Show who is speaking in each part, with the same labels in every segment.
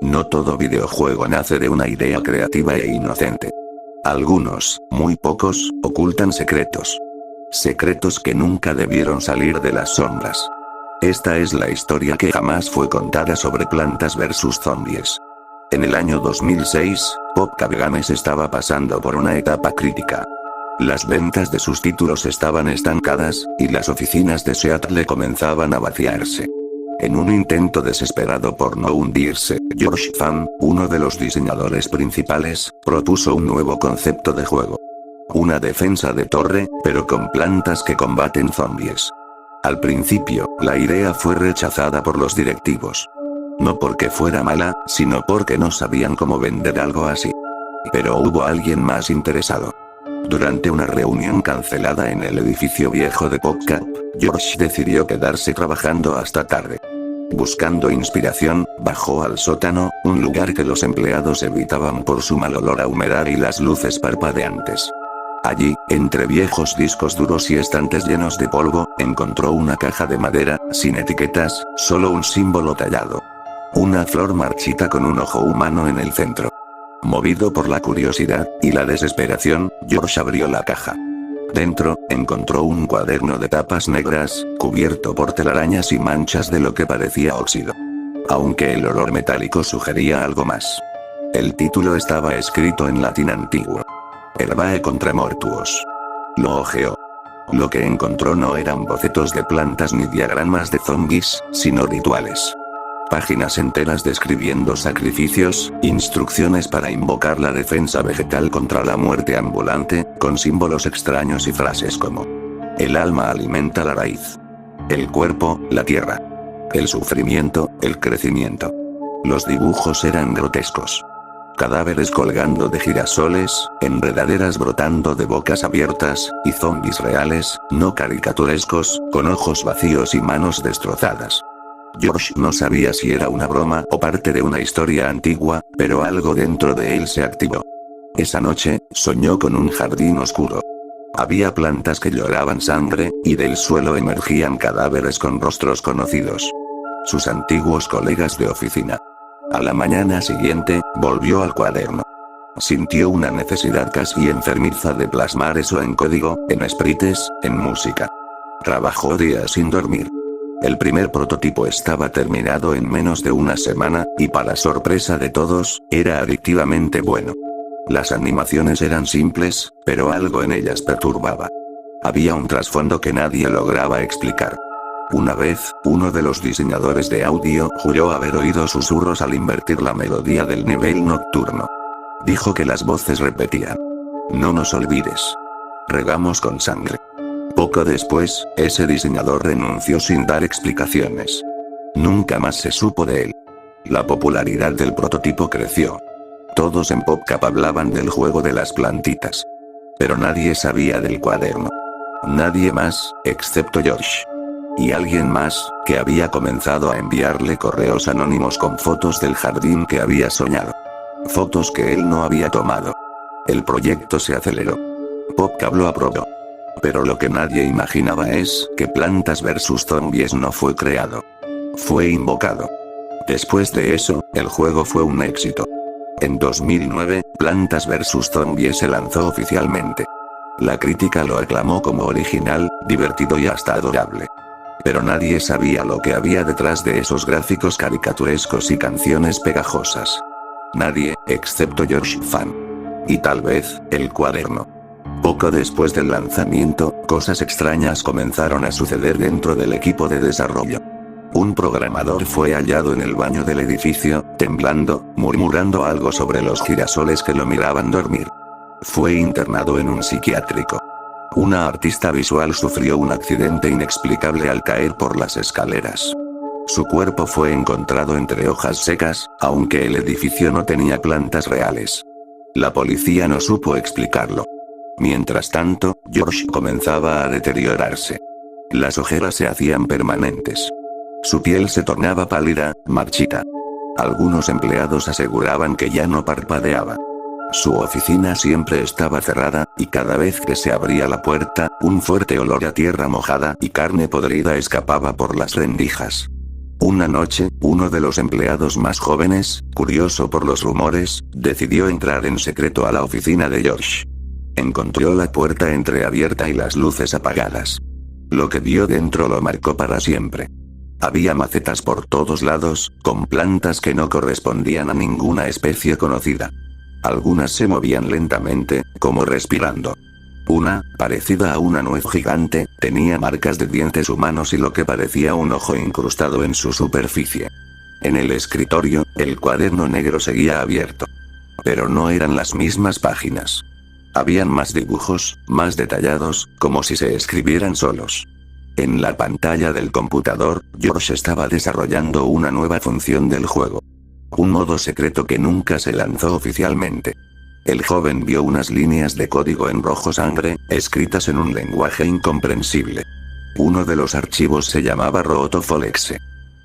Speaker 1: No todo videojuego nace de una idea creativa e inocente. Algunos, muy pocos, ocultan secretos. Secretos que nunca debieron salir de las sombras. Esta es la historia que jamás fue contada sobre Plantas vs Zombies. En el año 2006, PopCap Games estaba pasando por una etapa crítica. Las ventas de sus títulos estaban estancadas, y las oficinas de Seattle comenzaban a vaciarse. En un intento desesperado por no hundirse, George Fan, uno de los diseñadores principales, propuso un nuevo concepto de juego. Una defensa de torre, pero con plantas que combaten zombies. Al principio, la idea fue rechazada por los directivos. No porque fuera mala, sino porque no sabían cómo vender algo así. Pero hubo alguien más interesado. Durante una reunión cancelada en el edificio viejo de PopCap, George decidió quedarse trabajando hasta tarde. Buscando inspiración, bajó al sótano, un lugar que los empleados evitaban por su mal olor a humedad y las luces parpadeantes. Allí, entre viejos discos duros y estantes llenos de polvo, encontró una caja de madera, sin etiquetas, solo un símbolo tallado. Una flor marchita con un ojo humano en el centro. Movido por la curiosidad y la desesperación, George abrió la caja. Dentro, encontró un cuaderno de tapas negras, cubierto por telarañas y manchas de lo que parecía óxido. Aunque el olor metálico sugería algo más. El título estaba escrito en latín antiguo. Herbae contra mortuos. Lo hojeó. Lo que encontró no eran bocetos de plantas ni diagramas de zombies, sino rituales. Páginas enteras describiendo sacrificios, instrucciones para invocar la defensa vegetal contra la muerte ambulante, con símbolos extraños y frases como: el alma alimenta la raíz. El cuerpo, la tierra. El sufrimiento, el crecimiento. Los dibujos eran grotescos. Cadáveres colgando de girasoles, enredaderas brotando de bocas abiertas, y zombies reales, no caricaturescos, con ojos vacíos y manos destrozadas. George no sabía si era una broma o parte de una historia antigua, pero algo dentro de él se activó. Esa noche, soñó con un jardín oscuro. Había plantas que lloraban sangre, y del suelo emergían cadáveres con rostros conocidos. Sus antiguos colegas de oficina. A la mañana siguiente, volvió al cuaderno. Sintió una necesidad casi enfermiza de plasmar eso en código, en sprites, en música. Trabajó días sin dormir. El primer prototipo estaba terminado en menos de una semana, y para sorpresa de todos, era adictivamente bueno. Las animaciones eran simples, pero algo en ellas perturbaba. Había un trasfondo que nadie lograba explicar. Una vez, uno de los diseñadores de audio juró haber oído susurros al invertir la melodía del nivel nocturno. Dijo que las voces repetían: no nos olvides. Regamos con sangre. Poco después, ese diseñador renunció sin dar explicaciones. Nunca más se supo de él. La popularidad del prototipo creció. Todos en PopCap hablaban del juego de las plantitas. Pero nadie sabía del cuaderno. Nadie más, excepto George. Y alguien más, que había comenzado a enviarle correos anónimos con fotos del jardín que había soñado. Fotos que él no había tomado. El proyecto se aceleró. PopCap lo aprobó. Pero lo que nadie imaginaba es que Plantas vs Zombies no fue creado. Fue invocado. Después de eso, el juego fue un éxito. En 2009, Plantas vs Zombies se lanzó oficialmente. La crítica lo aclamó como original, divertido y hasta adorable. Pero nadie sabía lo que había detrás de esos gráficos caricaturescos y canciones pegajosas. Nadie, excepto George Fan. Y tal vez, el cuaderno. Poco después del lanzamiento, cosas extrañas comenzaron a suceder dentro del equipo de desarrollo. Un programador fue hallado en el baño del edificio, temblando, murmurando algo sobre los girasoles que lo miraban dormir. Fue internado en un psiquiátrico. Una artista visual sufrió un accidente inexplicable al caer por las escaleras. Su cuerpo fue encontrado entre hojas secas, aunque el edificio no tenía plantas reales. La policía no supo explicarlo. Mientras tanto, George comenzaba a deteriorarse. Las ojeras se hacían permanentes. Su piel se tornaba pálida, marchita. Algunos empleados aseguraban que ya no parpadeaba. Su oficina siempre estaba cerrada, y cada vez que se abría la puerta, un fuerte olor a tierra mojada y carne podrida escapaba por las rendijas. Una noche, uno de los empleados más jóvenes, curioso por los rumores, decidió entrar en secreto a la oficina de George. Encontró la puerta entreabierta y las luces apagadas. Lo que vio dentro lo marcó para siempre. Había macetas por todos lados, con plantas que no correspondían a ninguna especie conocida. Algunas se movían lentamente, como respirando. Una, parecida a una nuez gigante, tenía marcas de dientes humanos y lo que parecía un ojo incrustado en su superficie. En el escritorio, el cuaderno negro seguía abierto. Pero no eran las mismas páginas. Habían más dibujos, más detallados, como si se escribieran solos. En la pantalla del computador, George estaba desarrollando una nueva función del juego. Un modo secreto que nunca se lanzó oficialmente. El joven vio unas líneas de código en rojo sangre, escritas en un lenguaje incomprensible. Uno de los archivos se llamaba Rotofolexe.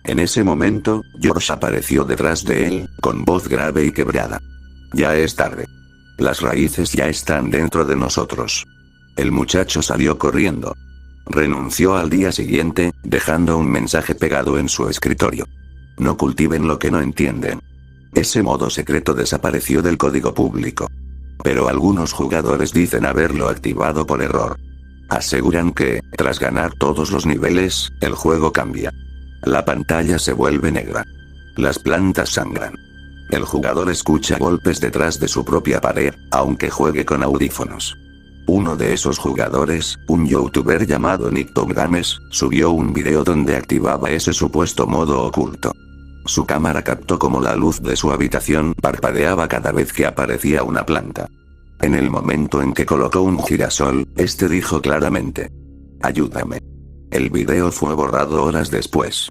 Speaker 1: En ese momento, George apareció detrás de él, con voz grave y quebrada. Ya es tarde. Las raíces ya están dentro de nosotros. El muchacho salió corriendo. Renunció al día siguiente, dejando un mensaje pegado en su escritorio. No cultiven lo que no entienden. Ese modo secreto desapareció del código público. Pero algunos jugadores dicen haberlo activado por error. Aseguran que, tras ganar todos los niveles, el juego cambia. La pantalla se vuelve negra. Las plantas sangran. El jugador escucha golpes detrás de su propia pared, aunque juegue con audífonos. Uno de esos jugadores, un youtuber llamado NickTomGames, subió un video donde activaba ese supuesto modo oculto. Su cámara captó cómo la luz de su habitación parpadeaba cada vez que aparecía una planta. En el momento en que colocó un girasol, este dijo claramente: "Ayúdame". El video fue borrado horas después.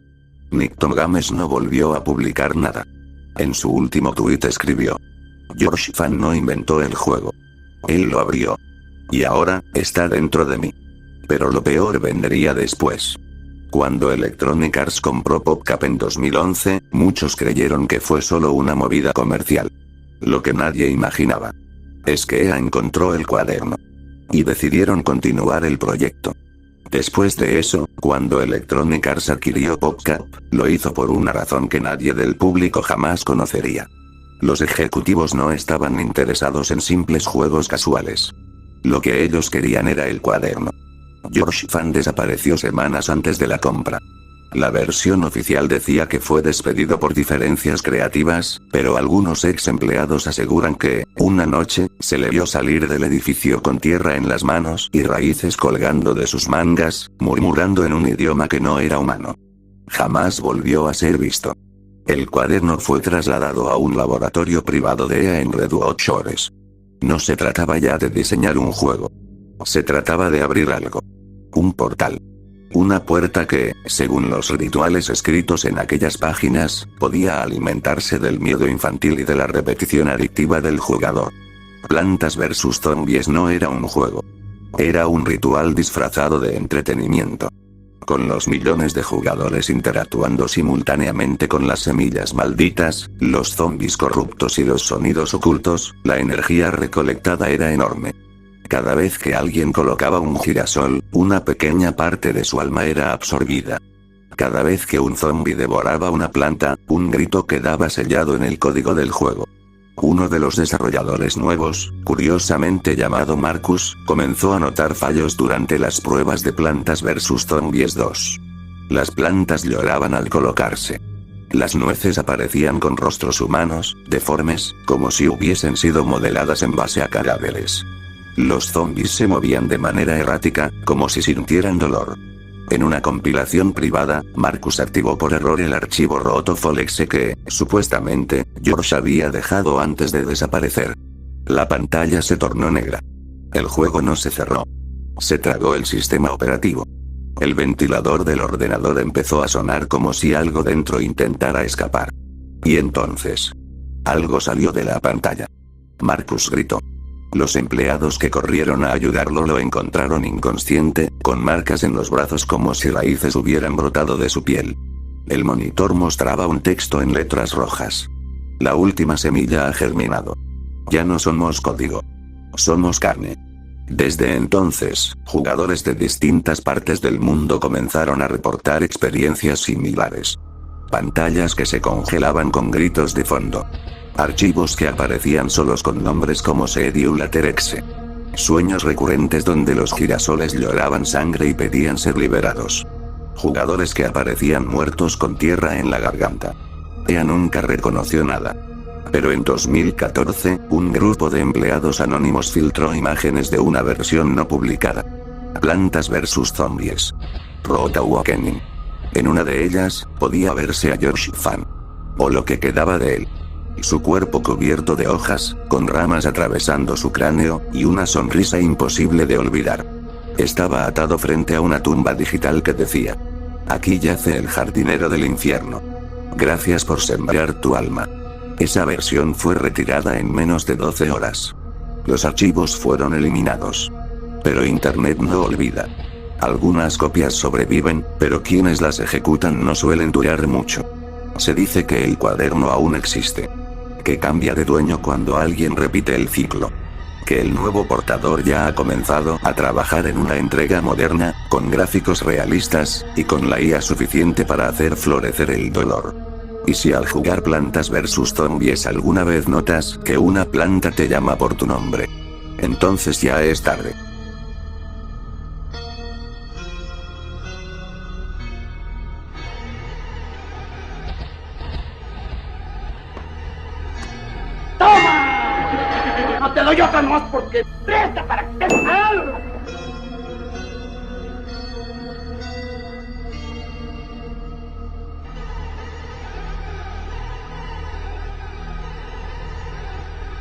Speaker 1: NickTomGames no volvió a publicar nada. En su último tuit escribió: "George Fan no inventó el juego. Él lo abrió. Y ahora, está dentro de mí. Pero lo peor vendría después". Cuando Electronic Arts compró PopCap en 2011, muchos creyeron que fue solo una movida comercial. Lo que nadie imaginaba es que EA encontró el cuaderno. Y decidieron continuar el proyecto. Después de eso, cuando Electronic Arts adquirió PopCap, lo hizo por una razón que nadie del público jamás conocería. Los ejecutivos no estaban interesados en simples juegos casuales. Lo que ellos querían era el cuaderno. George Fan desapareció semanas antes de la compra. La versión oficial decía que fue despedido por diferencias creativas, pero algunos ex empleados aseguran que, una noche, se le vio salir del edificio con tierra en las manos y raíces colgando de sus mangas, murmurando en un idioma que no era humano. Jamás volvió a ser visto. El cuaderno fue trasladado a un laboratorio privado de EA en Redwood Shores. No se trataba ya de diseñar un juego. Se trataba de abrir algo. Un portal. Una puerta que, según los rituales escritos en aquellas páginas, podía alimentarse del miedo infantil y de la repetición adictiva del jugador. Plantas vs Zombies no era un juego. Era un ritual disfrazado de entretenimiento. Con los millones de jugadores interactuando simultáneamente con las semillas malditas, los zombies corruptos y los sonidos ocultos, la energía recolectada era enorme. Cada vez que alguien colocaba un girasol, una pequeña parte de su alma era absorbida. Cada vez que un zombie devoraba una planta, un grito quedaba sellado en el código del juego. Uno de los desarrolladores nuevos, curiosamente llamado Marcus, comenzó a notar fallos durante las pruebas de Plantas vs Zombies 2. Las plantas lloraban al colocarse. Las nueces aparecían con rostros humanos, deformes, como si hubiesen sido modeladas en base a cadáveres. Los zombies se movían de manera errática, como si sintieran dolor. En una compilación privada, Marcus activó por error el archivo Rotofolexe que, supuestamente, George había dejado antes de desaparecer. La pantalla se tornó negra. El juego no se cerró. Se tragó el sistema operativo. El ventilador del ordenador empezó a sonar como si algo dentro intentara escapar. Y entonces, algo salió de la pantalla. Marcus gritó. Los empleados que corrieron a ayudarlo lo encontraron inconsciente, con marcas en los brazos como si raíces hubieran brotado de su piel. El monitor mostraba un texto en letras rojas. La última semilla ha germinado. Ya no somos código. Somos carne. Desde entonces, jugadores de distintas partes del mundo comenzaron a reportar experiencias similares. Pantallas que se congelaban con gritos de fondo. Archivos que aparecían solos con nombres como Sediulaterexe. Sueños recurrentes donde los girasoles lloraban sangre y pedían ser liberados. Jugadores que aparecían muertos con tierra en la garganta. Ea nunca reconoció nada. Pero en 2014, un grupo de empleados anónimos filtró imágenes de una versión no publicada. Plantas vs Zombies. Road Awakening. En una de ellas, podía verse a George Fan. O lo que quedaba de él. Su cuerpo cubierto de hojas, con ramas atravesando su cráneo, y una sonrisa imposible de olvidar. Estaba atado frente a una tumba digital que decía: aquí yace el jardinero del infierno. Gracias por sembrar tu alma. Esa versión fue retirada en menos de 12 horas. Los archivos fueron eliminados. Pero Internet no olvida. Algunas copias sobreviven, pero quienes las ejecutan no suelen durar mucho. Se dice que el cuaderno aún existe. Que cambia de dueño cuando alguien repite el ciclo. Que el nuevo portador ya ha comenzado a trabajar en una entrega moderna, con gráficos realistas, y con la IA suficiente para hacer florecer el dolor. Y si al jugar Plantas vs Zombies alguna vez notas que una planta te llama por tu nombre, entonces ya es tarde.
Speaker 2: ¡Toma! No te doy otra nomás porque presta para que te salga.